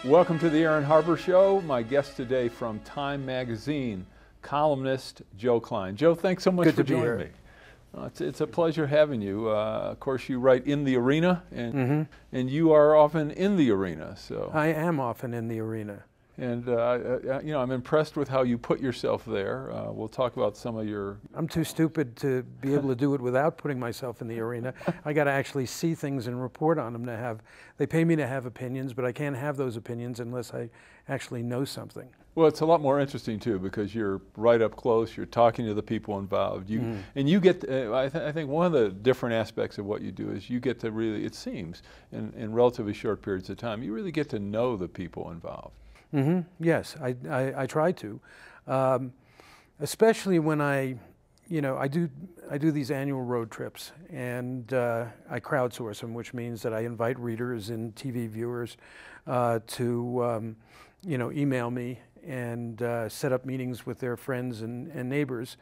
Welcome to the Aaron Harber Show. My guest today from Time Magazine, columnist Joe Klein. Joe, thanks so much for joining me. It's a pleasure having you. Of course, you write in the arena, and you are often in the arena. So I am often in the arena. And you know, I'm impressed with how you put yourself there. We'll talk about some of your... I'm too stupid to be able to do it without putting myself in the arena. I got to actually see things and report on them to have... They pay me to have opinions, but I can't have those opinions unless I actually know something. Well, it's a lot more interesting too, because you're right up close. You're talking to the people involved. And you get... I think one of the different aspects of what you do is you get to really, it seems, in relatively short periods of time, you really get to know the people involved. Yes, I try to, especially when I do these annual road trips, and I crowdsource them, which means that I invite readers and TV viewers to email me and set up meetings with their friends and neighbors.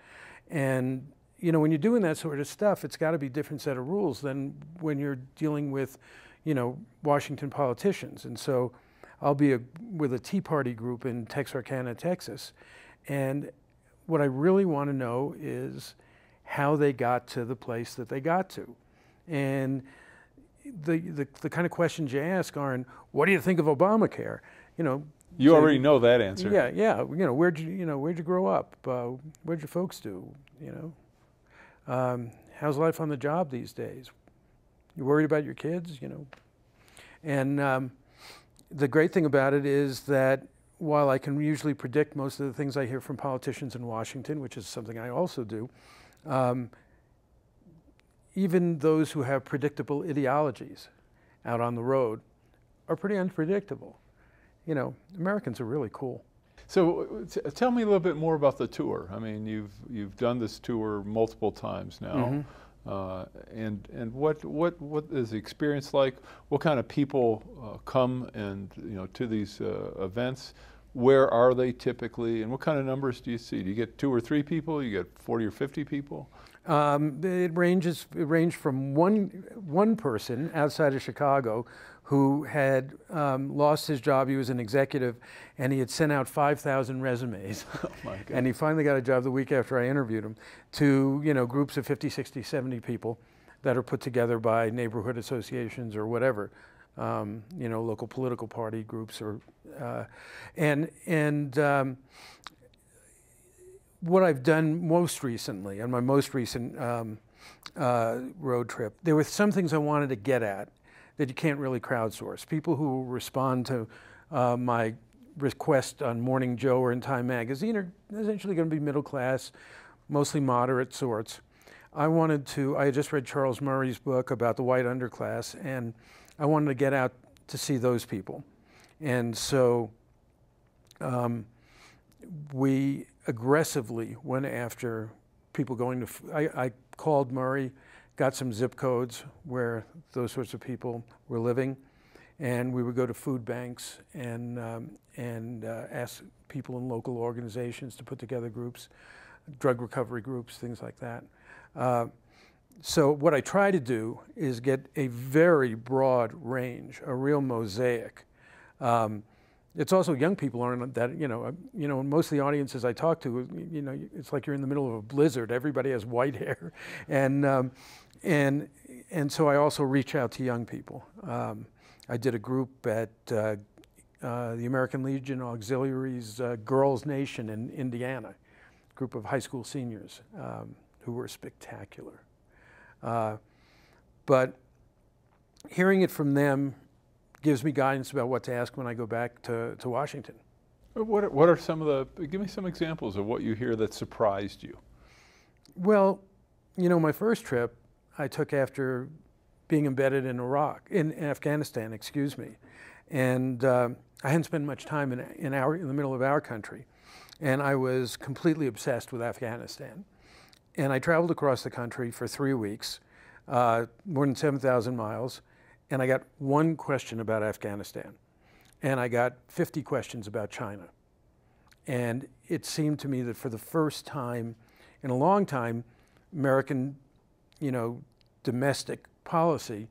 And when you're doing that sort of stuff, it's got to be a different set of rules than when you're dealing with Washington politicians. And so I'll be with a Tea Party group in Texarkana, Texas, and what I really want to know is how they got to the place that they got to. And the kind of questions you ask aren't, what do you think of Obamacare? You already know that answer. Yeah. Where'd you grow up? Where'd your folks do? How's life on the job these days? You worried about your kids? And the great thing about it is that while I can usually predict most of the things I hear from politicians in Washington, which is something I also do, even those who have predictable ideologies out on the road are pretty unpredictable. Americans are really cool. So tell me a little bit more about the tour. I mean, you've done this tour multiple times now. And what is the experience like? What kind of people come and to these events? Where are they typically, and what kind of numbers do you see? Do you get 2 or 3 people? You get 40 or 50 people? It ranged from one person outside of Chicago who had lost his job. He was an executive, and he had sent out 5,000 resumes. Oh my God. And he finally got a job the week after I interviewed him, to groups of 50, 60, 70 people that are put together by neighborhood associations or whatever, local political party groups, or what I've done most recently, on my most recent road trip, there were some things I wanted to get at that you can't really crowdsource. People who respond to my request on Morning Joe or in Time Magazine are essentially going to be middle class, mostly moderate sorts. I had just read Charles Murray's book about the white underclass, and I wanted to get out to see those people. And so we aggressively went after people going to, I called Murray, got some zip codes where those sorts of people were living, and we would go to food banks and ask people in local organizations to put together groups, drug recovery groups, things like that. So what I try to do is get a very broad range, a real mosaic. It's also young people aren't that, most of the audiences I talk to, it's like you're in the middle of a blizzard. Everybody has white hair. And so I also reach out to young people. I did a group at the American Legion Auxiliaries Girls Nation in Indiana, a group of high school seniors who were spectacular. But hearing it from them gives me guidance about what to ask when I go back to Washington. What are some of the, give me some examples of what you hear that surprised you. Well, my first trip I took after being embedded in Afghanistan, excuse me. And I hadn't spent much time in the middle of our country. And I was completely obsessed with Afghanistan. And I traveled across the country for 3 weeks, more than 7,000 miles. And I got one question about Afghanistan, and I got 50 questions about China. And it seemed to me that for the first time in a long time, American, domestic policy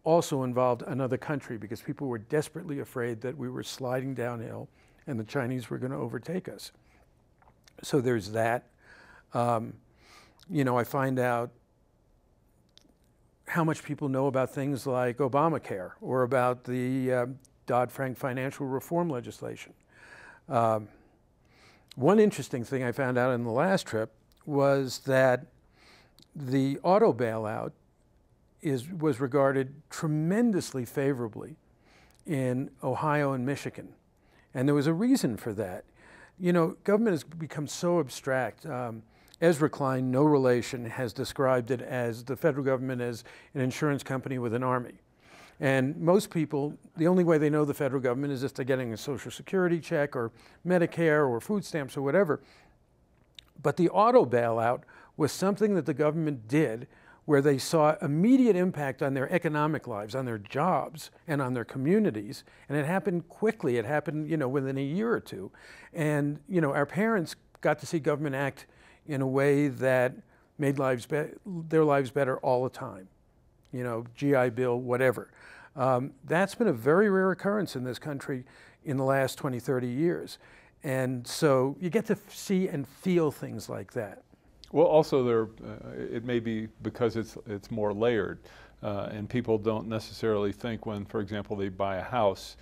also involved another country because people were desperately afraid that we were sliding downhill and the Chinese were going to overtake us. So there's that. You know, I find out how much people know about things like Obamacare or about the Dodd-Frank financial reform legislation. One interesting thing I found out in the last trip was that the auto bailout was regarded tremendously favorably in Ohio and Michigan. And there was a reason for that. You know, government has become so abstract. Ezra Klein, no relation, has described it as the federal government as an insurance company with an army. And most people, the only way they know the federal government is if they're getting a Social Security check or Medicare or food stamps or whatever. But the auto bailout was something that the government did where they saw immediate impact on their economic lives, on their jobs, and on their communities. And it happened quickly. It happened, you know, within a year or two. And, you know, our parents got to see government act in a way that made their lives better all the time. You know, GI Bill, whatever. That's been a very rare occurrence in this country in the last 20, 30 years. And so you get to see and feel things like that. Well, also it may be because it's more layered, and people don't necessarily think when, for example, they buy a house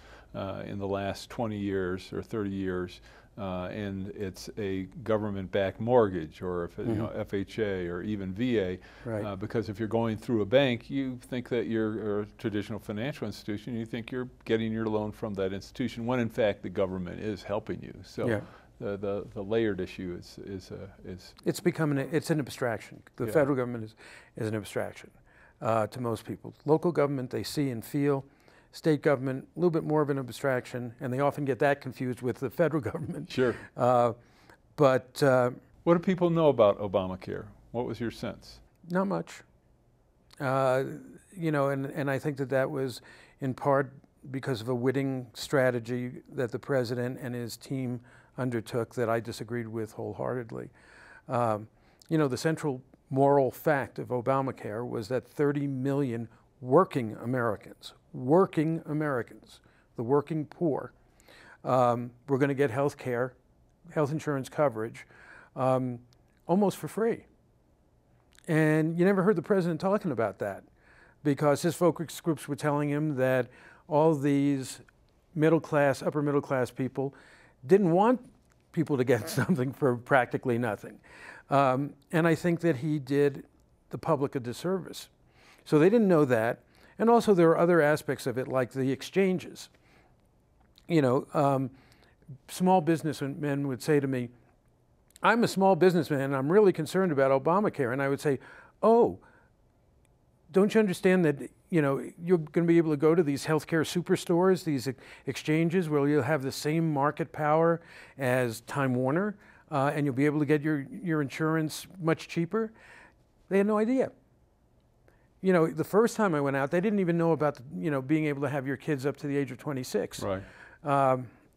in the last 20 years or 30 years, and it's a government-backed mortgage, or if you know, FHA or even VA, Right. because if you're going through a bank, you think that you're a traditional financial institution. You think you're getting your loan from that institution, when in fact the government is helping you. So. Yeah. The layered issue is It's become it's an abstraction. The federal government is an abstraction to most people. Local government they see and feel. State government, a little bit more of an abstraction, and they often get that confused with the federal government. Sure. But what do people know about Obamacare? What was your sense? not much. You know, and I think that was in part because of a witting strategy that the president and his team undertook that I disagreed with wholeheartely. You know, the central moral fact of Obamacare was that 30 million working Americans, the working poor, were going to get health care, health insurance coverage, almost for free. And you never heard the president talking about that because his focus groups were telling him that all these middle class, upper middle class people didn't want people to get something for practically nothing. And I think that he did the public a disservice. So they didn't know that. And also there are other aspects of it like the exchanges. You know, small businessmen would say to me, I'm a small businessman and I'm really concerned about Obamacare. And I would say, oh, don't you understand that, you know, you're going to be able to go to these healthcare superstores, these exchanges where you'll have the same market power as Time Warner, and you'll be able to get your insurance much cheaper? They had no idea. You know, the first time I went out, they didn't even know about, you know, being able to have your kids up to the age of 26. Right.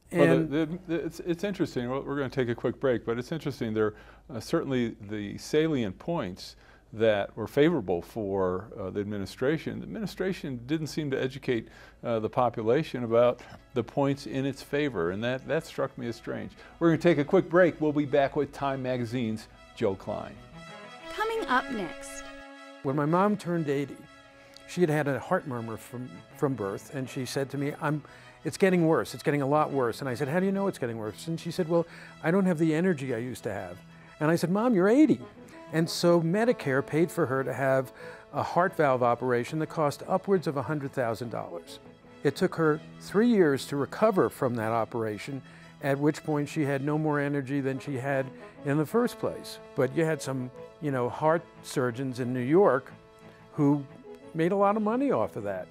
And well, it's interesting. We're going to take a quick break, but it's interesting. There are certainly the salient points that were favorable for the administration. The administration didn't seem to educate the population about the points in its favor, and that struck me as strange. We're going to take a quick break. We'll be back with Time Magazine's Joe Klein. Coming up next. when my mom turned 80, she had had a heart murmur from birth, and she said to me, it's getting worse, it's getting a lot worse. And I said, how do you know it's getting worse? And she said, well, I don't have the energy I used to have. And I said, Mom, you're 80. And so Medicare paid for her to have a heart valve operation that cost upwards of $100,000. It took her 3 years to recover from that operation, at which point she had no more energy than she had in the first place. But you had some, heart surgeons in New York who made a lot of money off of that.